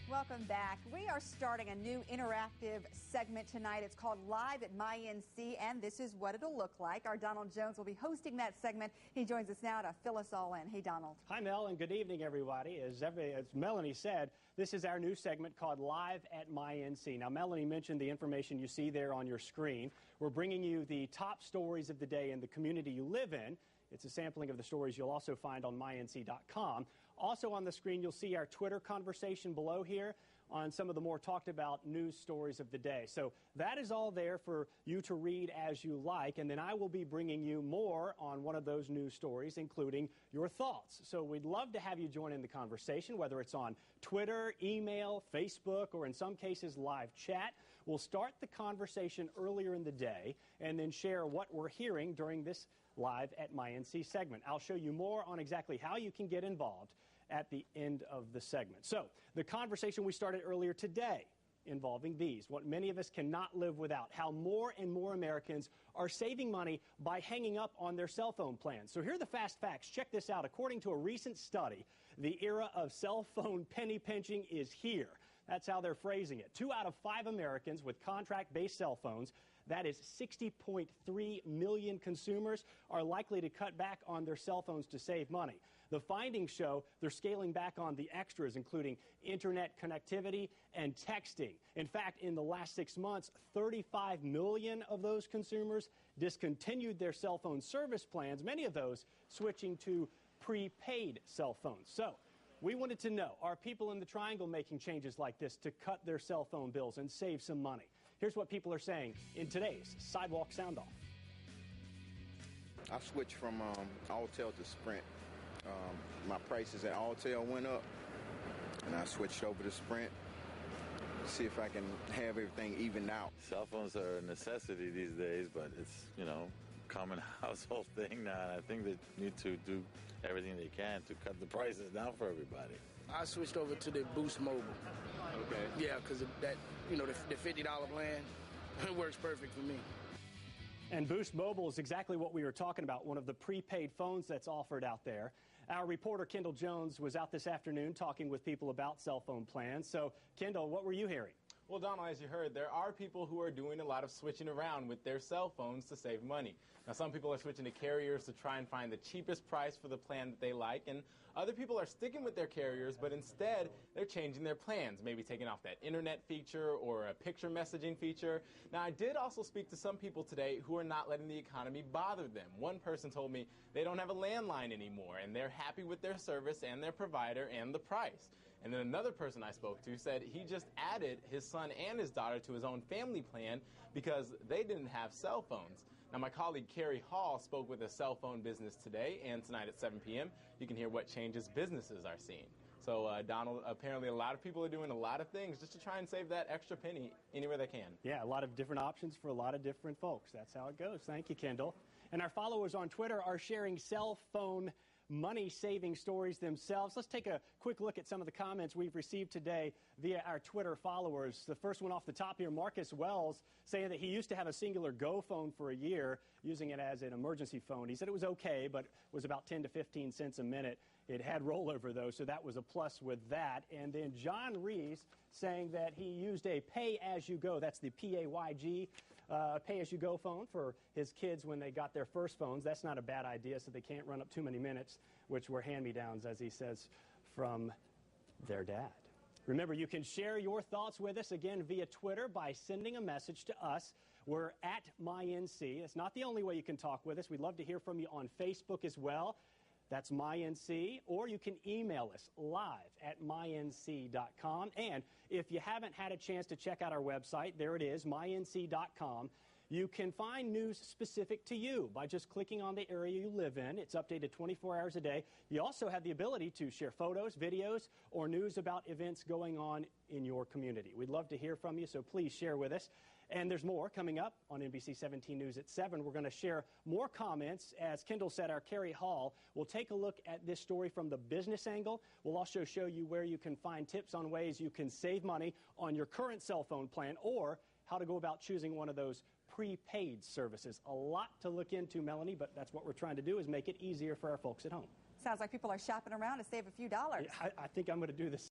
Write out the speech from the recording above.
Welcome back. We are starting a new interactive segment tonight. It's called Live at MyNC, and this is what it'll look like. Our Donald Jones will be hosting that segment. He joins us now to fill us all in. Hey, Donald. Hi, Mel, and good evening, everybody. As Melanie said, this is our new segment called Live at MyNC. Now, Melanie mentioned the information you see there on your screen. We're bringing you the top stories of the day in the community you live in. It's a sampling of the stories you'll also find on mync.com. Also on the screen, you'll see our Twitter conversation below here on some of the more talked about news stories of the day. So that is all there for you to read as you like, and then I will be bringing you more on one of those news stories, including your thoughts. So we'd love to have you join in the conversation, whether it's on Twitter, email, Facebook, or in some cases live chat. We'll start the conversation earlier in the day and then share what we're hearing during this Live at MyNC segment. I'll show you more on exactly how you can get involved at the end of the segment. So the conversation we started earlier today involving these, what many of us cannot live without, how more and more Americans are saving money by hanging up on their cell phone plans. So here are the fast facts. Check this out. According to a recent study, the era of cell phone penny pinching is here. That's how they're phrasing it. 2 out of 5 Americans with contract-based cell phones, that is 60.3 million consumers, are likely to cut back on their cell phones to save money. The findings show they're scaling back on the extras, including internet connectivity and texting. In fact, in the last 6 months, 35 million of those consumers discontinued their cell phone service plans, many of those switching to prepaid cell phones. So we wanted to know, are people in the Triangle making changes like this to cut their cell phone bills and save some money? Here's what people are saying in today's Sidewalk Sound Off. I switched from Alltel to Sprint. My prices at Alltel went up, and I switched over to Sprint to see if I can have everything evened out. Cell phones are a necessity these days, but it's, common household thing now, and I think they need to do everything they can to cut the prices down for everybody. I switched over to the Boost Mobile. Okay. Yeah, because that, the $50 plan, it works perfect for me. And Boost Mobile is exactly what we were talking about, one of the prepaid phones that's offered out there. Our reporter, Kendall Jones, was out this afternoon talking with people about cell phone plans. So, Kendall, what were you hearing? Well, Donald, as you heard, there are people who are doing a lot of switching around with their cell phones to save money. Now, some people are switching to carriers to try and find the cheapest price for the plan that they like, and other people are sticking with their carriers, but instead they're changing their plans, maybe taking off that internet feature or a picture messaging feature. Now, I did also speak to some people today who are not letting the economy bother them. One person told me they don't have a landline anymore, and they're happy with their service and their provider and the price. And then another person I spoke to said he just added his son and his daughter to his own family plan because they didn't have cell phones. Now, my colleague Carrie Hall spoke with a cell phone business today, and tonight at 7 p.m. you can hear what changes businesses are seeing. So, Donald, apparently a lot of people are doing a lot of things just to try and save that extra penny anywhere they can. Yeah, a lot of different options for a lot of different folks. That's how it goes. Thank you, Kendall. And our followers on Twitter are sharing cell phone money-saving stories themselves. Let's take a quick look at some of the comments we've received today via our Twitter followers. The first one off the top here, Marcus Wells, saying that he used to have a Singular Go phone for a year, using it as an emergency phone. He said it was okay, but was about 10 to 15 cents a minute. It had rollover, though, so that was a plus with that. And then John Rees saying that he used a pay-as-you-go, that's the PAYG, pay-as-you-go phone for his kids when they got their first phones. That's not a bad idea, so they can't run up too many minutes, which were hand-me-downs, as he says, from their dad. Remember, you can share your thoughts with us, again, via Twitter by sending a message to us. We're at MyNC. It's not the only way you can talk with us. We'd love to hear from you on Facebook as well. That's MyNC, or you can email us live at mync.com. And if you haven't had a chance to check out our website, there it is, mync.com. You can find news specific to you by just clicking on the area you live in. It's updated 24 hours a day. You also have the ability to share photos, videos, or news about events going on in your community. We'd love to hear from you, so please share with us. And there's more coming up on NBC 17 News at 7. We're going to share more comments. As Kendall said, our Carrie Hall will take a look at this story from the business angle. We'll also show you where you can find tips on ways you can save money on your current cell phone plan, or how to go about choosing one of those prepaid services. A lot to look into, Melanie, but that's what we're trying to do, is make it easier for our folks at home. Sounds like people are shopping around to save a few dollars. I think I'm going to do this.